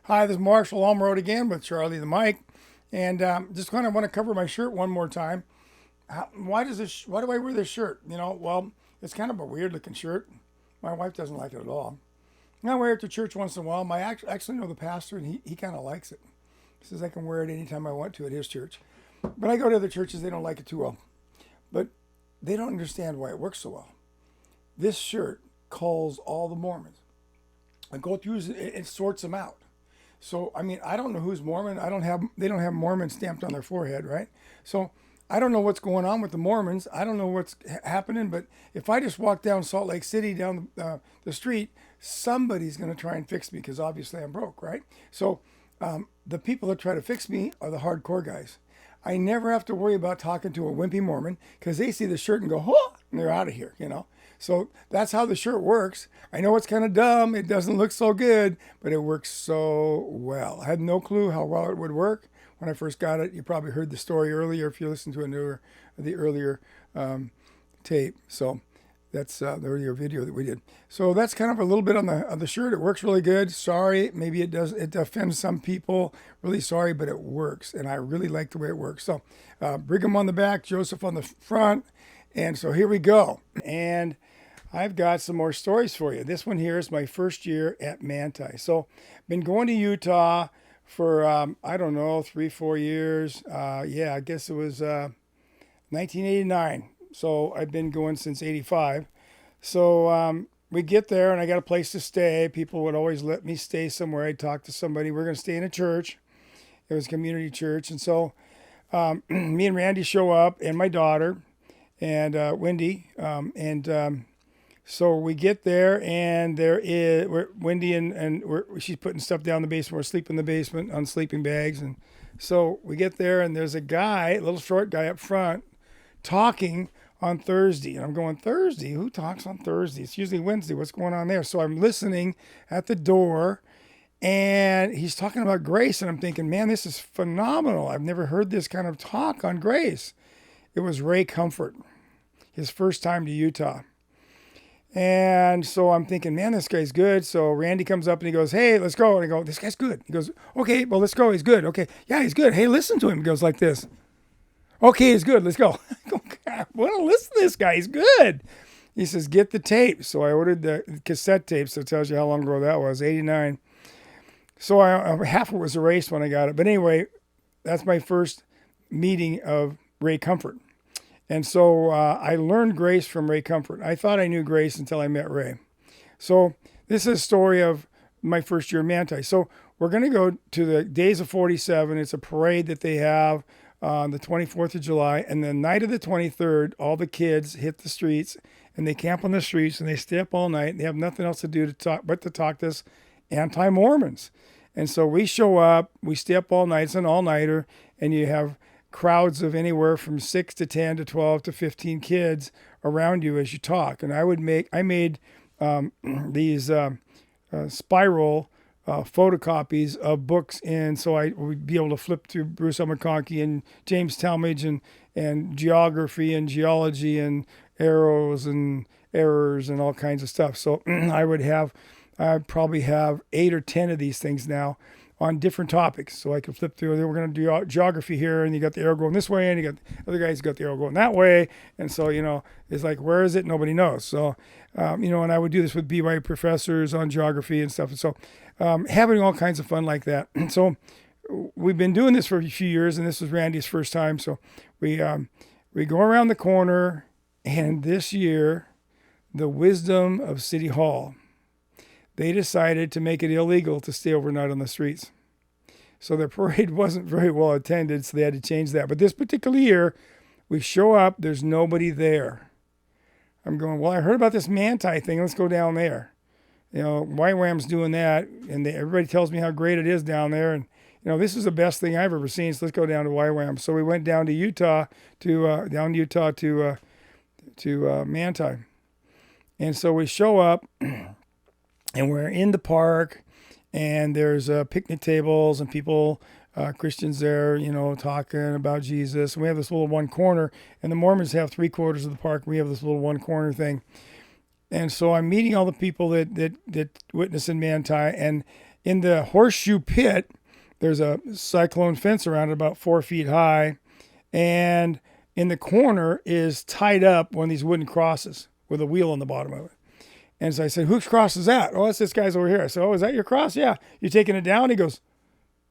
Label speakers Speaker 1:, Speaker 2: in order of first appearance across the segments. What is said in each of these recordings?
Speaker 1: Hi, this is Marshall Almroad again with Charlie the Mike, and just kind of want to cover my shirt one more time. Why do I wear this shirt? Well, it's kind of a weird looking shirt. My wife doesn't like it at all. I wear it to church once in a while. Actually know the pastor, and he kind of likes it. He says I can wear it anytime I want to at his church. But I go to other churches, they don't like it too well. But they don't understand why it works so well. This shirt calls all the Mormons. I go through it sorts them out. So I mean, I don't know who's Mormon. They don't have Mormon stamped on their forehead, right? So I don't know what's going on with the Mormons. I don't know what's happening. But if I just walk down Salt Lake City down the street, somebody's going to try and fix me because obviously I'm broke, right? So the people that try to fix me are the hardcore guys. I never have to worry about talking to a wimpy Mormon because they see the shirt and go, oh, and they're out of here. So that's how the shirt works. I know it's kind of dumb. It doesn't look so good, but it works so well. I had no clue how well it would work when I first got it. You probably heard the story earlier if you listened to the earlier tape. So that's the earlier video that we did. So that's kind of a little bit on the shirt. It works really good. Sorry, maybe it offends some people. Really sorry, but it works, and I really like the way it works. So Brigham on the back, Joseph on the front, and so here we go. And I've got some more stories for you. This one here is my first year at Manti. So been going to Utah for, I don't know, 3-4 years. I guess it was 1989. So I've been going since 85. So we get there and I got a place to stay. People would always let me stay somewhere. I'd talk to somebody. We're going to stay in a church. It was a community church. And so me and Randy show up and my daughter and Wendy. So we get there and Wendy and she's putting stuff down in the basement. We're sleeping in the basement on sleeping bags. And so we get there and there's a guy, a little short guy up front, talking on Thursday. And I'm going, Thursday? Who talks on Thursday? It's usually Wednesday. What's going on there? So I'm listening at the door and he's talking about grace. And I'm thinking, man, this is phenomenal. I've never heard this kind of talk on grace. It was Ray Comfort, his first time to Utah. And so I'm thinking, man, this guy's good. So Randy comes up and he goes, hey, let's go. And I go, this guy's good. He goes, okay, well, let's go. He's good. Okay. Yeah, he's good. Hey, listen to him. He goes like this. Okay, he's good. Let's go. I go, God, I want to listen to this guy. He's good. He says, get the tape. So I ordered the cassette tape. So it tells you how long ago that was, 89. So half of it was erased when I got it. But anyway, that's my first meeting of Ray Comfort. And so I learned grace from Ray Comfort. I thought I knew grace until I met Ray. So this is a story of my first year at Manti. So we're going to go to the Days of 47. It's a parade that they have on the 24th of July. And the night of the 23rd, all the kids hit the streets and they camp on the streets and they stay up all night. And they have nothing else to do but to talk to us anti-Mormons. And so we show up, we stay up all night. It's an all-nighter, and you have crowds of anywhere from 6 to 10 to 12 to 15 kids around you as you talk. And I made these spiral photocopies of books, and so I would be able to flip through Bruce L. McConkie and James Talmage and geography and geology and arrows and errors and all kinds of stuff. So I'd probably have 8 or 10 of these things now on different topics. So I could flip through. We're going to do geography here, and you got the arrow going this way, and you got other guys got the arrow going that way. And so, it's like, where is it? Nobody knows. So, and I would do this with BYU professors on geography and stuff. And so having all kinds of fun like that. So we've been doing this for a few years, and this was Randy's first time. So we go around the corner, and this year, the wisdom of City Hall, they decided to make it illegal to stay overnight on the streets. So their parade wasn't very well attended, so they had to change that. But this particular year, we show up, there's nobody there. I'm going, well, I heard about this Manti thing. Let's go down there. YWAM's doing that, and everybody tells me how great it is down there. And, this is the best thing I've ever seen, so let's go down to YWAM. So we went down to Utah, to Manti. And so we show up, and we're in the park, and there's picnic tables and people, Christians there, talking about Jesus. And we have this little one corner, and the Mormons have 3/4 of the park. We have this little one corner thing. And so I'm meeting all the people that witness in Manti, and In the horseshoe pit, there's a cyclone fence around it about 4 feet high. And in the corner is tied up one of these wooden crosses with a wheel on the bottom of it. And so I said, whose cross is that? Oh, it's this guy's over here. I said, oh, is that your cross? Yeah. You taking it down? He goes,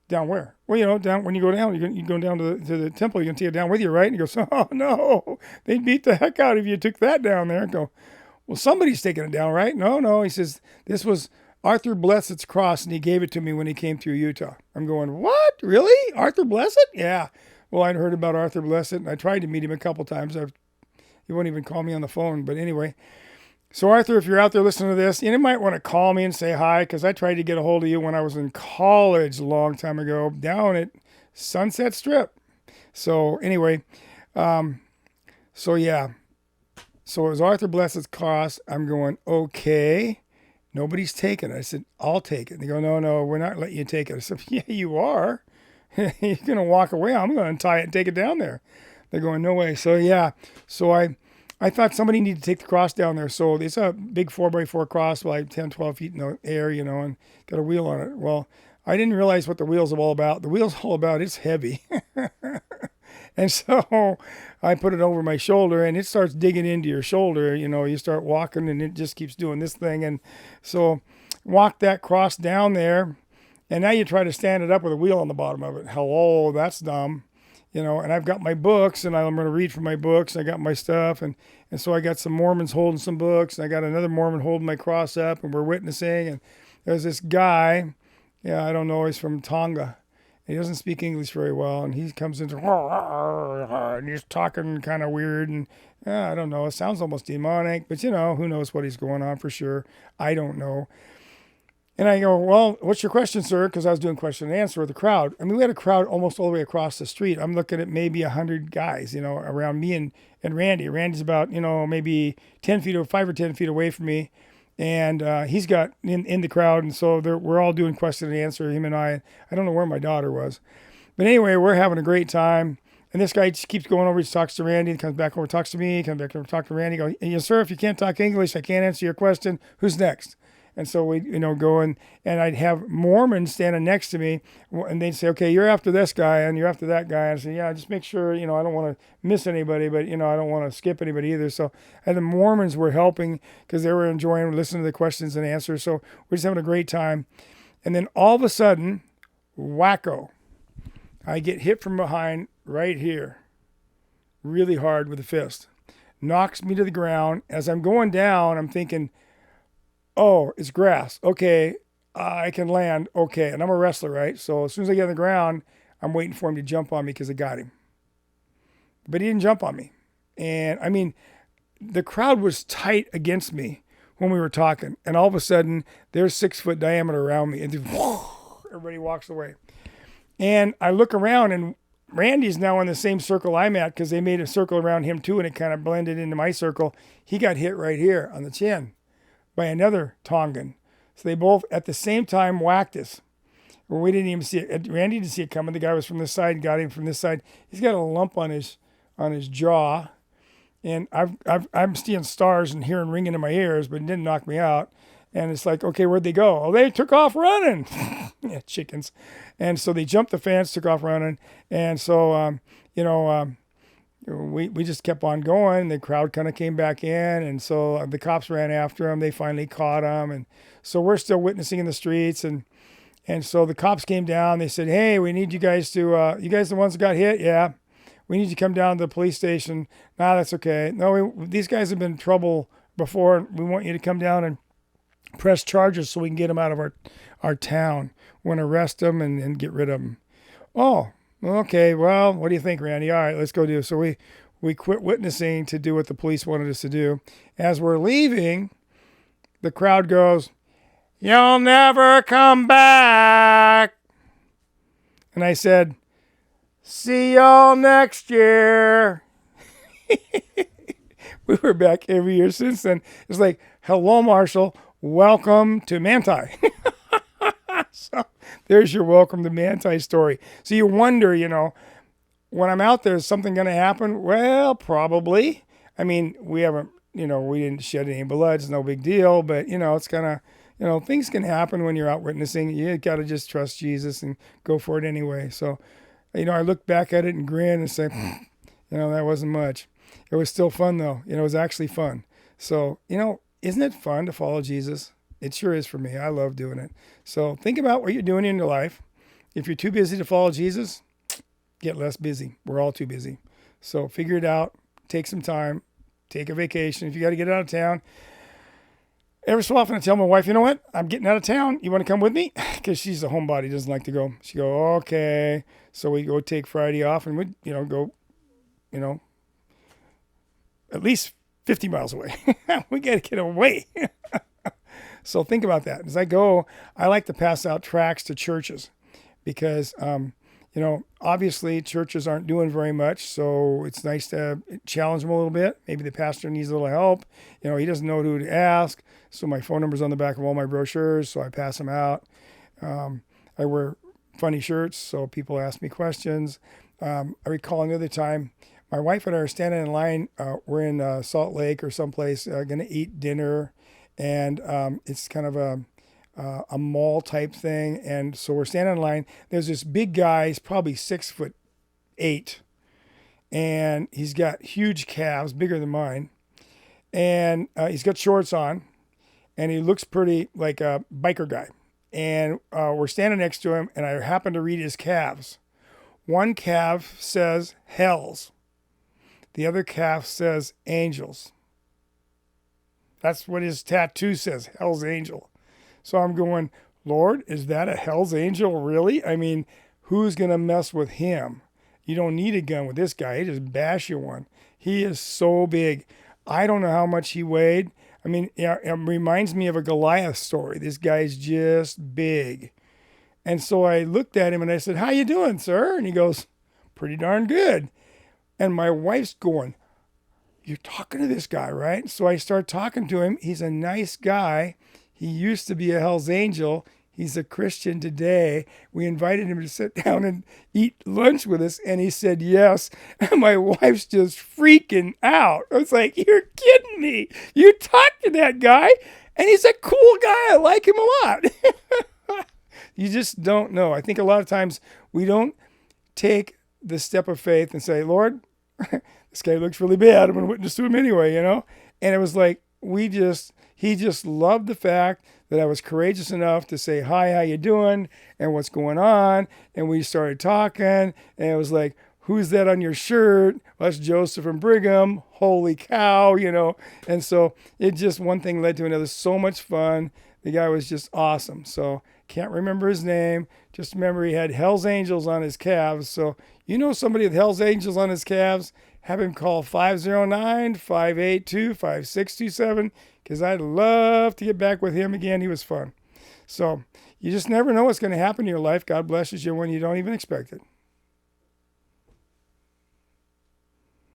Speaker 1: down where? Well, down when you go down, you go down to the temple, you can take it down with you, right? And he goes, oh, no, they beat the heck out of you took that down there. And go, well, somebody's taking it down, right? No. He says, this was Arthur Blessed's cross, and he gave it to me when he came through Utah. I'm going, what? Really? Arthur Blessed? Yeah. Well, I'd heard about Arthur Blessed, and I tried to meet him a couple times. He won't even call me on the phone. But anyway, so Arthur, if you're out there listening to this, you might want to call me and say hi, because I tried to get a hold of you when I was in college a long time ago down at Sunset Strip. So anyway, so yeah. So it was Arthur Blessed's cross. I'm going, okay. Nobody's taking it. I said, I'll take it. And they go, no, we're not letting you take it. I said, yeah, you are. You're going to walk away. I'm going to untie it and take it down there. They're going, no way. So yeah. So I thought somebody needed to take the cross down there. So it's a big 4x4 cross, like 10, 12 feet in the air, and got a wheel on it. Well, I didn't realize what the wheel's all about. The wheel's all about, it's heavy. And so I put it over my shoulder, and it starts digging into your shoulder. You start walking, and it just keeps doing this thing. And so walk that cross down there, and now you try to stand it up with a wheel on the bottom of it. Hello, that's dumb. And I've got my books, and I'm going to read from my books. I got my stuff, and so I got some Mormons holding some books, and I got another Mormon holding my cross up, and we're witnessing, and there's this guy, I don't know, he's from Tonga. He doesn't speak English very well, and he comes into, and he's talking kind of weird, and I don't know, it sounds almost demonic, but who knows what he's going on for sure. I don't know. And I go, well, what's your question, sir? Because I was doing question and answer with the crowd. I mean, we had a crowd almost all the way across the street. I'm looking at maybe 100 guys, around me and Randy. Randy's about, maybe 10 feet or 5 or 10 feet away from me. And he's got in the crowd. And so we're all doing question and answer, him and I. I don't know where my daughter was. But anyway, we're having a great time. And this guy just keeps going over, he talks to Randy, comes back over, talks to me, comes back over, talks to Randy. Go, yes, sir, if you can't talk English, I can't answer your question. Who's next? And so we, go and I'd have Mormons standing next to me, and they'd say, okay, you're after this guy and you're after that guy. And I say, yeah, just make sure, I don't want to miss anybody, but, I don't want to skip anybody either. So, and the Mormons were helping because they were enjoying listening to the questions and answers. So we're just having a great time. And then all of a sudden, wacko, I get hit from behind right here, really hard with a fist. Knocks me to the ground. As I'm going down, I'm thinking, oh, it's grass. Okay, I can land. Okay, and I'm a wrestler, right? So as soon as I get on the ground, I'm waiting for him to jump on me because I got him. But he didn't jump on me. And, I mean, the crowd was tight against me when we were talking. And all of a sudden, there's 6 foot diameter around me. And everybody walks away. And I look around, and Randy's now in the same circle I'm at because they made a circle around him too, and it kind of blended into my circle. He got hit right here on the chin by another Tongan. So they both at the same time whacked us. Well, we didn't even see it. Randy didn't see it coming. The guy was from this side and got him from this side. He's got a lump on his jaw. And I'm seeing stars and hearing ringing in my ears, but it didn't knock me out. And it's like, okay, where'd they go? Oh, they took off running. Yeah, chickens. And so they jumped the fence, took off running. And so, we just kept on going. The crowd kind of came back in, and so the cops ran after them. They finally caught them, and so we're still witnessing in the streets. And so the cops came down. They said, "Hey, we need you guys to. You guys the ones that got hit? Yeah, we need you to come down to the police station." "No, that's okay. No, these guys have been in trouble before. We want you to come down and press charges so we can get them out of our town. We want to arrest them and get rid of them." "Oh. Okay, well, what do you think, Randy? All right, let's go do it." So we quit witnessing to do what the police wanted us to do. As we're leaving, the crowd goes, "You'll never come back." And I said, "See y'all next year." We were back every year since then. It's like, "Hello, Marshall. Welcome to Manti." So there's your welcome to Manti story. So you wonder, when I'm out there, is something going to happen? Well, probably. I mean, we haven't, we didn't shed any blood. It's no big deal. But, it's kind of, things can happen when you're out witnessing. You got to just trust Jesus and go for it anyway. So, I look back at it and grin and say, that wasn't much. It was still fun though. It was actually fun. So, isn't it fun to follow Jesus? It sure is for me. I love doing it. So think about what you're doing in your life. If you're too busy to follow Jesus, get less busy. We're all too busy. So figure it out. Take some time. Take a vacation. If you got to get out of town. Every so often I tell my wife, you know what? I'm getting out of town. You want to come with me? Because she's a homebody, doesn't like to go. She go, okay. So we go take Friday off and we, go, at least 50 miles away. We got to get away. So think about that. As I go, I like to pass out tracts to churches because, obviously churches aren't doing very much. So it's nice to challenge them a little bit. Maybe the pastor needs a little help. He doesn't know who to ask. So my phone number's on the back of all my brochures. So I pass them out. I wear funny shirts. So people ask me questions. I recall another time, my wife and I are standing in line. We're in Salt Lake or someplace, going to eat dinner. And it's kind of a mall type thing. And so we're standing in line. There's this big guy. He's probably 6'8", and he's got huge calves, bigger than mine. And he's got shorts on, and he looks pretty like a biker guy. And we're standing next to him, and I happen to read his calves. One calf says hells. The other calf says angels. That's what his tattoo says, Hell's Angel. So I'm going, Lord, is that a Hell's Angel really? I mean, who's going to mess with him? You don't need a gun with this guy. He just bash you one. He is so big. I don't know how much he weighed. I mean, it reminds me of a Goliath story. This guy's just big. And so I looked at him and I said, how you doing, sir? And he goes, pretty darn good. And my wife's going, you're talking to this guy, right? So I start talking to him. He's a nice guy. He used to be a Hell's Angel. He's a Christian today. We invited him to sit down and eat lunch with us, and he said yes. And my wife's just freaking out. I was like, you're kidding me. You talked to that guy, and he's a cool guy. I like him a lot. You just don't know. I think a lot of times we don't take the step of faith and say, Lord, this guy looks really bad. I'm going to witness to him anyway, And it was like, he just loved the fact that I was courageous enough to say, hi, how you doing? And what's going on? And we started talking, and it was like, who's that on your shirt? Well, that's Joseph and Brigham. Holy cow, And so it just, one thing led to another. So much fun. The guy was just awesome. So can't remember his name. Just remember he had Hell's Angels on his calves. So somebody with Hell's Angels on his calves, have him call 509-582-5627 because I'd love to get back with him again. He was fun. So you just never know what's going to happen in your life. God blesses you when you don't even expect it.